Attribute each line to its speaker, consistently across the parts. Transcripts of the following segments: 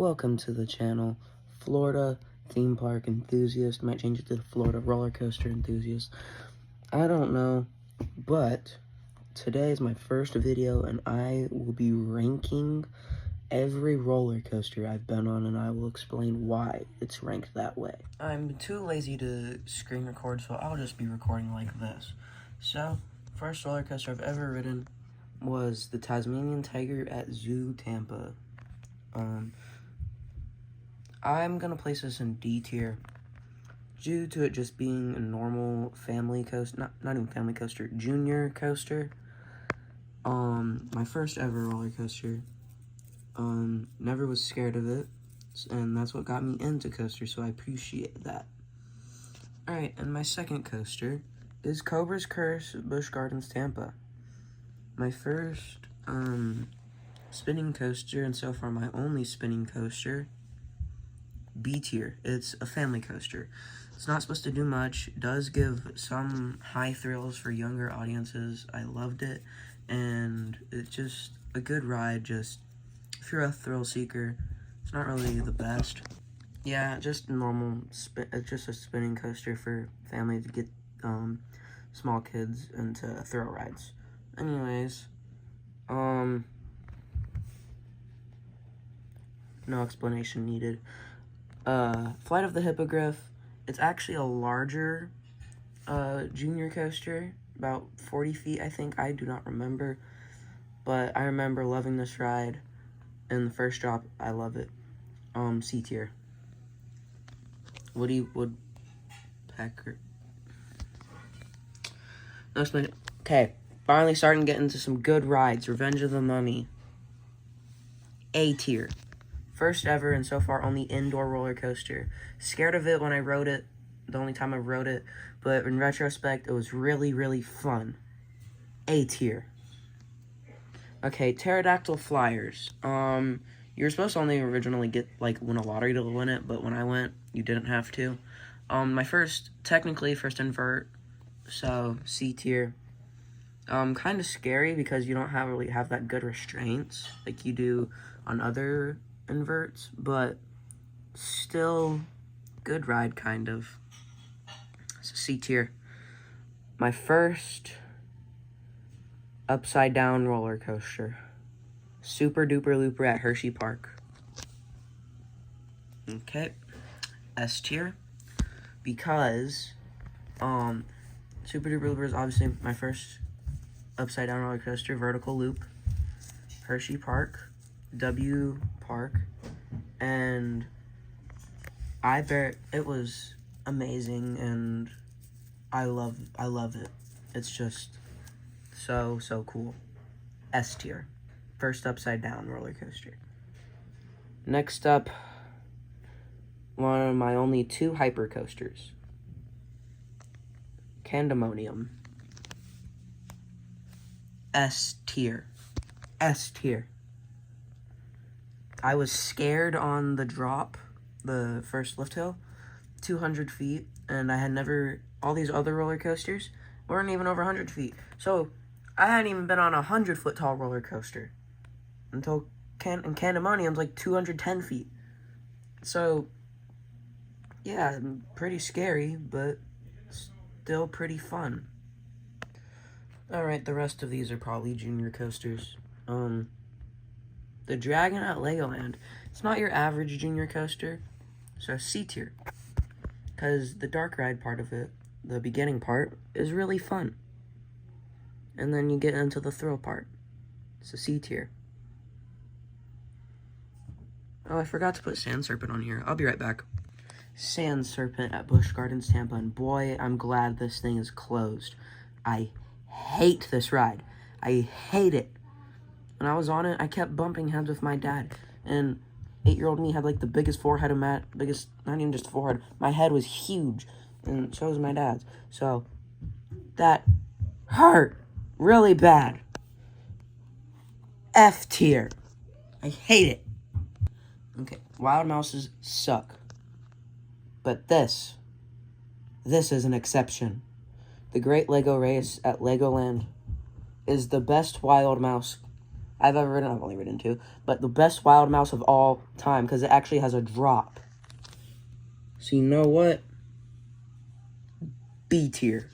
Speaker 1: Welcome to the channel, Florida Theme Park Enthusiast. Might change it to Florida Roller Coaster Enthusiast. I don't know, but today is my first video and I will be ranking every roller coaster I've been on, and I will explain why it's ranked that way. I'm too lazy to screen record, so I'll just be recording like this. So, first roller coaster I've ever ridden was the Tasmanian Tiger at Zoo Tampa. I'm gonna place this in D tier due to it just being a normal family coaster, not even family coaster, junior coaster. My first ever roller coaster. Never was scared of it, and that's what got me into coasters, so I appreciate that. Alright, and my second coaster is Cobra's Curse at Busch Gardens, Tampa. My first, spinning coaster, and so far my only spinning coaster, B tier. It's a family coaster. It's not supposed to do much. It does give some high thrills for younger audiences. I loved it, and it's just a good ride. Just if you're a thrill seeker, it's not really the best. Yeah, just normal. It's just a spinning coaster for family to get small kids into thrill rides. Anyways, no explanation needed. Flight of the Hippogriff. It's actually a larger junior coaster, about 40 feet, I think. I do not remember, but I remember loving this ride. In the first drop, I love it. C tier. Woodpecker. No explanation. Okay, finally starting to get into some good rides. Revenge of the Mummy. A tier. First ever and so far only indoor roller coaster. Scared of it when I rode it, the only time I rode it, but in retrospect, it was really, really fun. A tier. Okay, Pterodactyl Flyers. You were supposed to only originally get, win a lottery to win it, but when I went, you didn't have to. My technically first invert, so C tier. Kind of scary because you don't really have that good restraints like you do on other inverts, but still good ride, kind of. So C tier. My first upside down roller coaster, Super Duper Looper at Hershey Park. Okay, S tier, because Super Duper Looper is obviously my first upside down roller coaster, vertical loop, Hershey Park, W Park, and it was amazing, and I love it. It's just so cool. S tier. First upside down roller coaster. Next up, one of my only two hyper coasters, Candemonium. S tier. S tier. I was scared on the drop, the first lift hill, 200 feet, and I had never, all these other roller coasters weren't even over 100 feet. So I hadn't even been on a 100-foot tall roller coaster until Candemonium's like 210 feet. So yeah, pretty scary, but still pretty fun. Alright, the rest of these are probably junior coasters. The Dragon at Legoland. It's not your average junior coaster, so C tier. Because the dark ride part of it, the beginning part, is really fun. And then you get into the thrill part. So C tier. Oh, I forgot to put Sand Serpent on here. I'll be right back. Sand Serpent at Busch Gardens, Tampa. And boy, I'm glad this thing is closed. I hate this ride. I hate it. When I was on it, I kept bumping heads with my dad. And 8-year-old me had the biggest forehead of not even just forehead. My head was huge. And so was my dad's. So that hurt really bad. F tier. I hate it. Okay, Wild Mouses suck. But this is an exception. The Great Lego Race at Legoland is the best Wild Mouse I've ever ridden. I've only ridden 2, but the best Wild Mouse of all time because it actually has a drop. So you know what? B tier.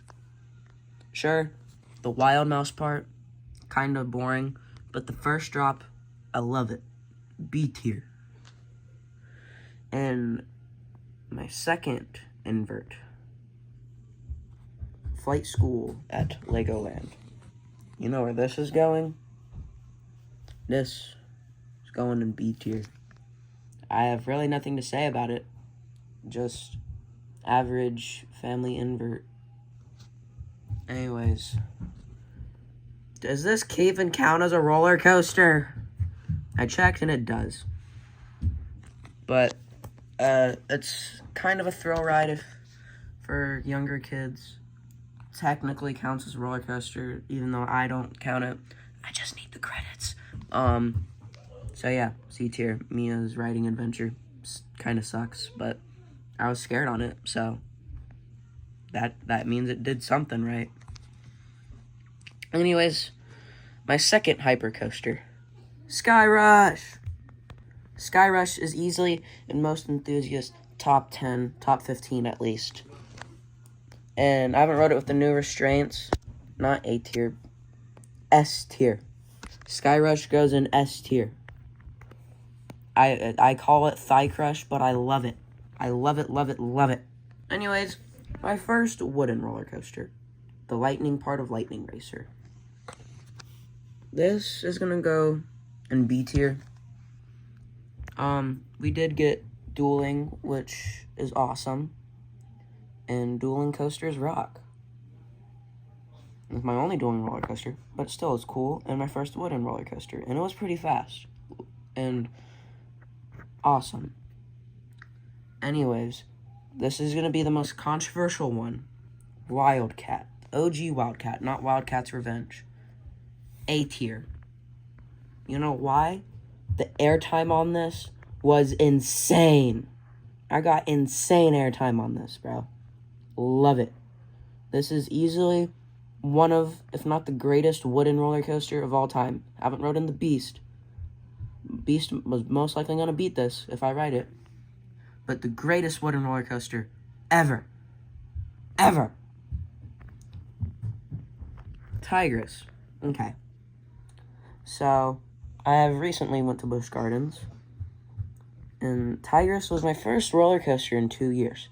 Speaker 1: Sure, the Wild Mouse part, kind of boring, but the first drop, I love it. B tier. And my second invert, Flight School at Legoland. You know where this is going? This is going in B tier. I have really nothing to say about it. Just average family invert. Anyways, does this even count as a roller coaster? I checked and it does. But it's kind of a thrill ride for younger kids. Technically counts as a roller coaster, even though I don't count it. I just need the credits. So yeah, C tier. Mia's riding adventure kind of sucks, but I was scared on it, so that means it did something right. Anyways, my second hyper coaster, Sky Rush. Sky Rush is easily in most enthusiasts top 10, top 15 at least. And I haven't rode it with the new restraints. Not A tier. S tier. Sky Rush goes in S tier. I call it Thigh Crush, but I love it. I love it, love it, love it. Anyways, my first wooden roller coaster. The lightning part of Lightning Racer. This is gonna go in B tier. We did get dueling, which is awesome. And dueling coasters rock. It's my only dueling roller coaster, but still it's cool. And my first wooden roller coaster. And it was pretty fast. And awesome. Anyways, this is going to be the most controversial one. Wildcat. OG Wildcat, not Wildcat's Revenge. A tier. You know why? The airtime on this was insane. I got insane airtime on this, bro. Love it. This is easily one of, if not the greatest wooden roller coaster of all time. I haven't ridden the Beast. Beast was most likely going to beat this if I ride it. But the greatest wooden roller coaster ever. Ever. Tigris. Okay. So, I have recently went to Busch Gardens. And Tigris was my first roller coaster in 2 years.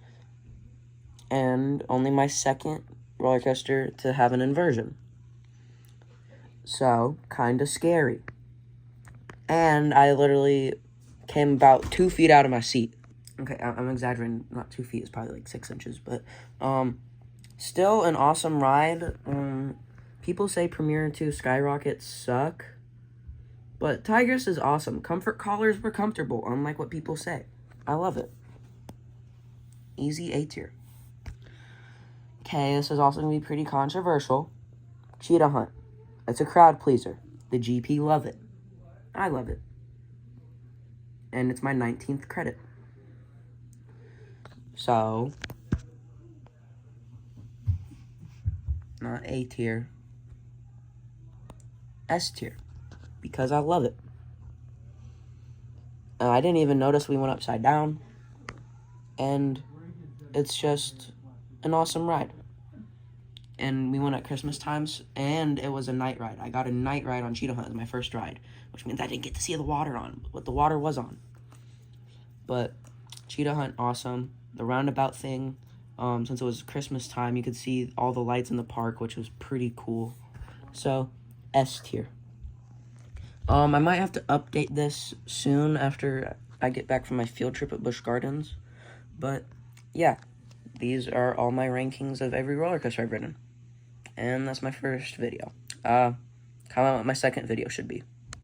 Speaker 1: And only my second roller coaster to have an inversion. So, kind of scary. And I literally came about 2 feet out of my seat. Okay, I'm exaggerating. Not 2 feet. It's probably like 6 inches. But still an awesome ride. People say Premier 2 Skyrockets suck. But Tigris is awesome. Comfort collars were comfortable, unlike what people say. I love it. Easy A tier. Okay, this is also going to be pretty controversial. Cheetah Hunt. It's a crowd pleaser. The GP love it. I love it. And it's my 19th credit. So, not A tier. S tier. Because I love it. I didn't even notice we went upside down. And it's just an awesome ride. And we went at Christmas times, and it was a night ride. I got a night ride on Cheetah Hunt as my first ride, which means I didn't get to see the water on, what the water was on. But Cheetah Hunt, awesome. The roundabout thing, since it was Christmas time, you could see all the lights in the park, which was pretty cool. So, S tier. I might have to update this soon after I get back from my field trip at Busch Gardens. But, yeah, these are all my rankings of every roller coaster I've ridden. And that's my first video. Comment what my second video should be.